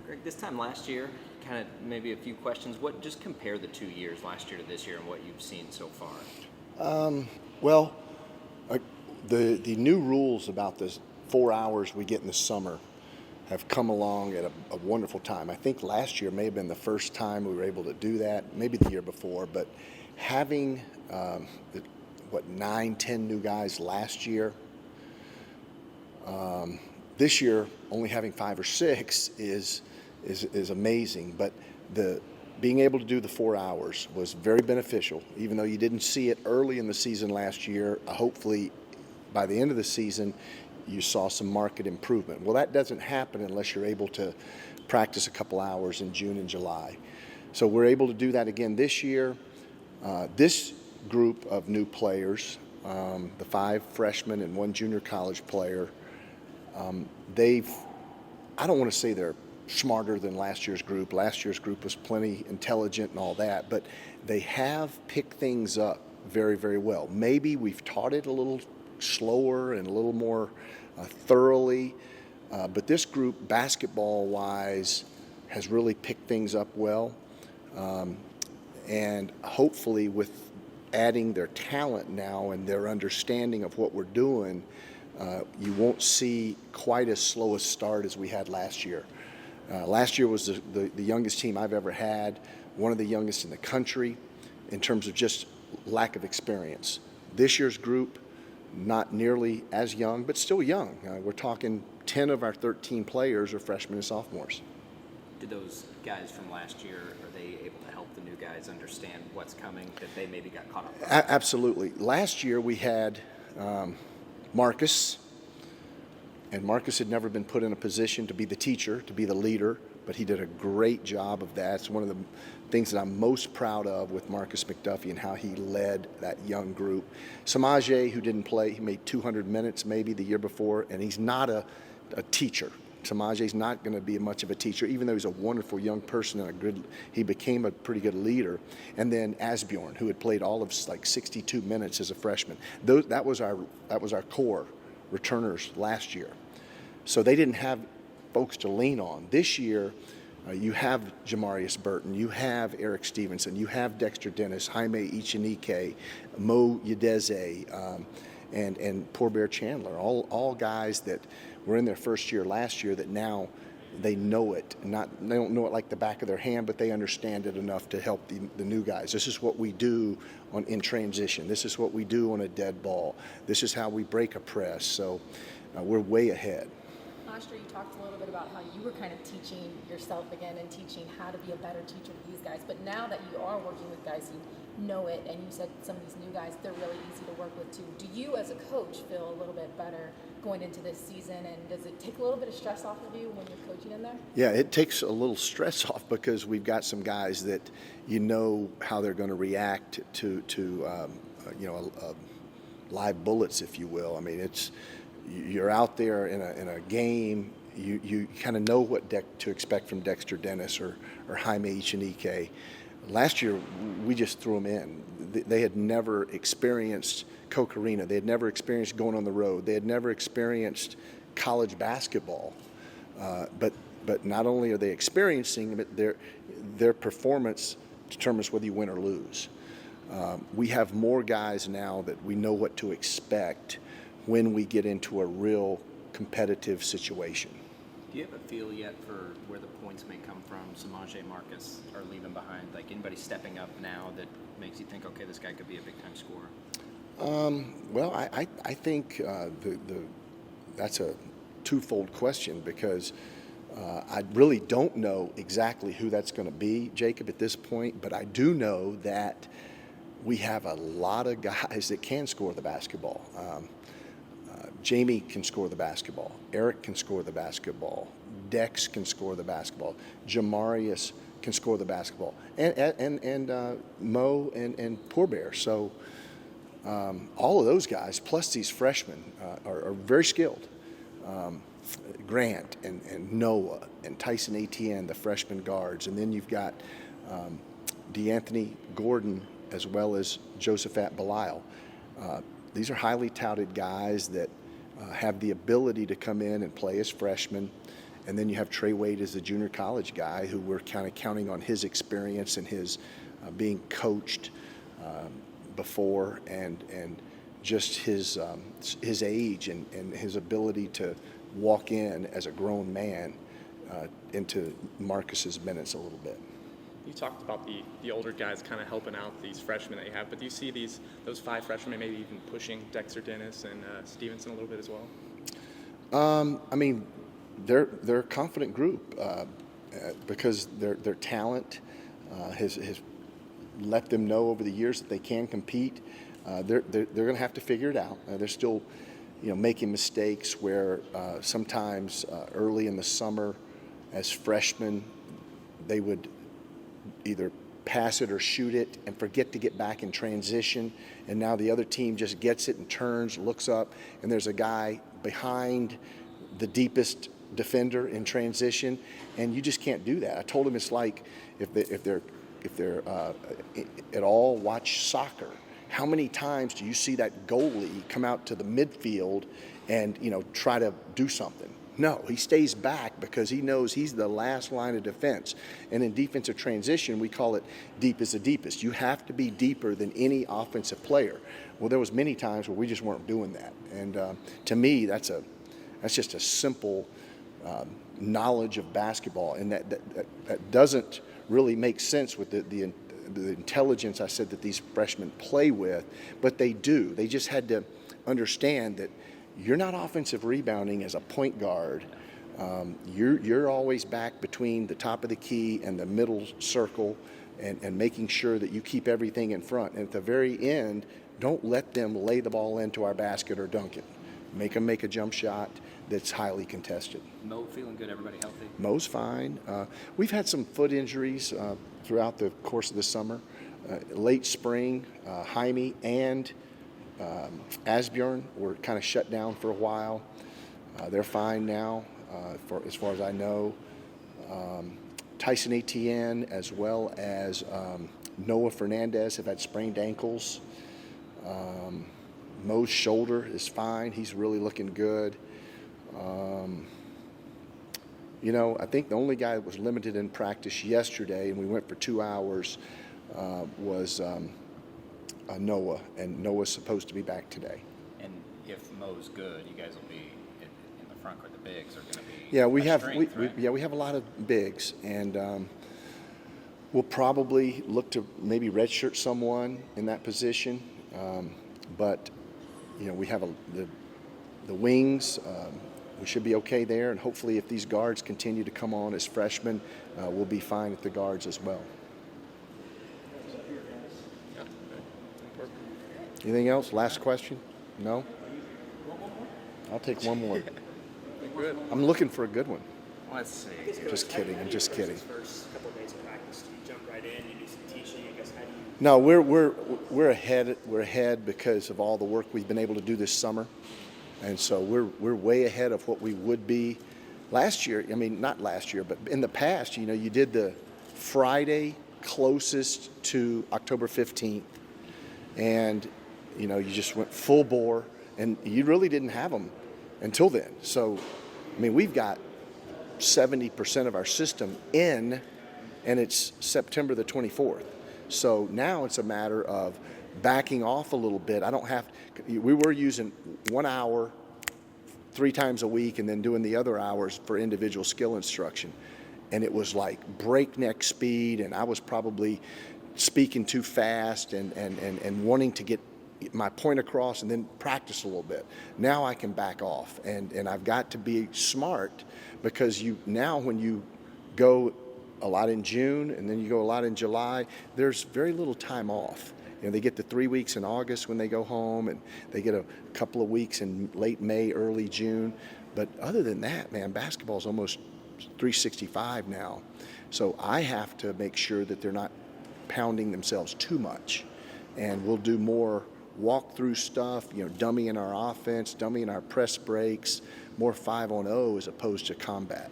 Greg, this time last year, kind of maybe a few questions. Just compare the 2 years, last year to this year, and what you've seen so far. Well, the new rules about the 4 hours we get in the summer have come along at a wonderful time. I think last year may have been the first time we were able to do that, maybe the year before, but having 9, 10 new guys last year, this year only having 5 or 6 is amazing. But being able to do the 4 hours was very beneficial, even though you didn't see it early in the season last year. Hopefully by the end of the season you saw some market improvement. Well, that doesn't happen unless you're able to practice a couple hours in June and July. So we're able to do that again this year. This group of new players, the 5 freshmen and 1 junior college player, I don't want to say they're smarter than last year's group. Last year's group was plenty intelligent and all that, but they have picked things up very, very well. Maybe we've taught it a little slower and a little more thoroughly, but this group, basketball-wise, has really picked things up well, and hopefully with adding their talent now and their understanding of what we're doing, you won't see quite as slow a start as we had last year. Last year was the youngest team I've ever had, one of the youngest in the country in terms of just lack of experience. This year's group, not nearly as young, but still young. We're talking 10 of our 13 players are freshmen and sophomores. Did those guys from last year, are they able to help the new guys understand what's coming, that they maybe got caught up on? Absolutely. Last year we had Marcus, and Marcus had never been put in a position to be the teacher, to be the leader, but he did a great job of that. It's one of the things that I'm most proud of with Marcus McDuffie and how he led that young group. Samaje, who didn't play, he made 200 minutes maybe the year before, and he's not a teacher. Samaje's not going to be much of a teacher, even though he's a wonderful young person and he became a pretty good leader. And then Asbjorn, who had played all of like 62 minutes as a freshman. That was our core returners last year. So they didn't have folks to lean on. This year, you have Jamarius Burton, you have Eric Stevenson, you have Dexter Dennis, Jaime Ichenike, Mo Udeze, and Poor Bear Chandler, all guys that were in their first year last year that now they know it. They don't know it like the back of their hand, but they understand it enough to help the new guys. This is what we do in transition. This is what we do on a dead ball. This is how we break a press. So we're way ahead. Last year you talked a little bit about how you were kind of teaching yourself again and teaching how to be a better teacher to these guys. But now that you are working with guys who know it, and you said some of these new guys, they're really easy to work with too. Do you as a coach feel a little bit better going into this season, and does it take a little bit of stress off of you when you're coaching in there? Yeah, it takes a little stress off because we've got some guys that you know how they're going to react to live bullets, if you will. I mean, you're out there in a game. You kind of know what to expect from Dexter Dennis or Jaime Ichenike. Last year, we just threw them in. They had never experienced Coke Arena. They had never experienced going on the road. They had never experienced college basketball. But not only are they experiencing it, their performance determines whether you win or lose. We have more guys now that we know what to expect when we get into a real competitive situation. Do you have a feel yet for where the points may come from? Samaje, Marcus are leaving behind. Like anybody stepping up now that makes you think, okay, this guy could be a big-time scorer? Well, I think that's a twofold question because I really don't know exactly who that's going to be, Jacob, at this point. But I do know that we have a lot of guys that can score the basketball. Jamie can score the basketball. Eric can score the basketball. Dex can score the basketball. Jamarius can score the basketball. And Mo and Poor Bear. So all of those guys, plus these freshmen, are very skilled. Grant and Noah and Tyson Etienne, the freshman guards. And then you've got DeAnthony Gordon as well as Josephat Belial. These are highly touted guys that have the ability to come in and play as freshmen And then you have Trey Wade as the junior college guy who we're kind of counting on his experience and his being coached before and just his age and his ability to walk in as a grown man into Marcus's minutes a little bit. You talked about the older guys kind of helping out these freshmen that you have, but do you see those 5 freshmen maybe even pushing Dexter Dennis and Stevenson a little bit as well? I mean, they're a confident group because their talent has let them know over the years that they can compete. They're going to have to figure it out. They're still, making mistakes where sometimes early in the summer, as freshmen, they would either pass it or shoot it and forget to get back in transition, and now the other team just gets it and turns, looks up, and there's a guy behind the deepest defender in transition, and you just can't do that. I told him it's like if they're at all watch soccer, how many times do you see that goalie come out to the midfield and try to do something? No, he stays back because he knows he's the last line of defense. And in defensive transition, we call it deep is the deepest. You have to be deeper than any offensive player. Well, there was many times where we just weren't doing that. And to me, that's just a simple knowledge of basketball, and that doesn't really make sense with the intelligence I said that these freshmen play with, but they do. They just had to understand that you're not offensive rebounding as a point guard. You're always back between the top of the key and the middle circle and making sure that you keep everything in front. And at the very end, don't let them lay the ball into our basket or dunk it. Make them make a jump shot that's highly contested. Mo feeling good, everybody healthy? Mo's fine. We've had some foot injuries throughout the course of the summer. Late spring, Jaime and Asbjorn were kind of shut down for a while. They're fine now, as far as I know. Tyson Etienne as well as Noah Fernandez have had sprained ankles. Mo's shoulder is fine. He's really looking good. I think the only guy that was limited in practice yesterday, and we went for 2 hours, was Noah, and Noah's supposed to be back today. And if Mo's good, you guys will be in the front court. The bigs are going to be. Yeah, we have right? we have a lot of bigs, and we'll probably look to maybe redshirt someone in that position. But we have the wings. We should be okay there, and hopefully if these guards continue to come on as freshmen, we'll be fine at the guards as well. Anything else? Last question? No? I'll take one more. I'm looking for a good one. Let's see. Just kidding. I'm just kidding. First couple of days of practice, do you jump right in? You do some teaching. I guess how do you? No, we're ahead. We're ahead because of all the work we've been able to do this summer, and so we're way ahead of what we would be last year. I mean, not last year, but in the past, you did the Friday closest to October 15th, and you just went full bore, and you really didn't have them until then. So, I mean, we've got 70% of our system in, and it's September the 24th. So now it's a matter of backing off a little bit. We were using 1 hour 3 times a week and then doing the other hours for individual skill instruction. And it was like breakneck speed, and I was probably speaking too fast and wanting to get my point across and then practice a little bit. Now I can back off, and I've got to be smart because now when you go a lot in June and then you go a lot in July, there's very little time off. They get the 3 weeks in August when they go home, and they get a couple of weeks in late May, early June. But other than that, man, basketball is almost 365 now. So I have to make sure that they're not pounding themselves too much. And we'll do more walk-through stuff, dummy in our offense, dummy in our press breaks, more 5-on-0 as opposed to combat.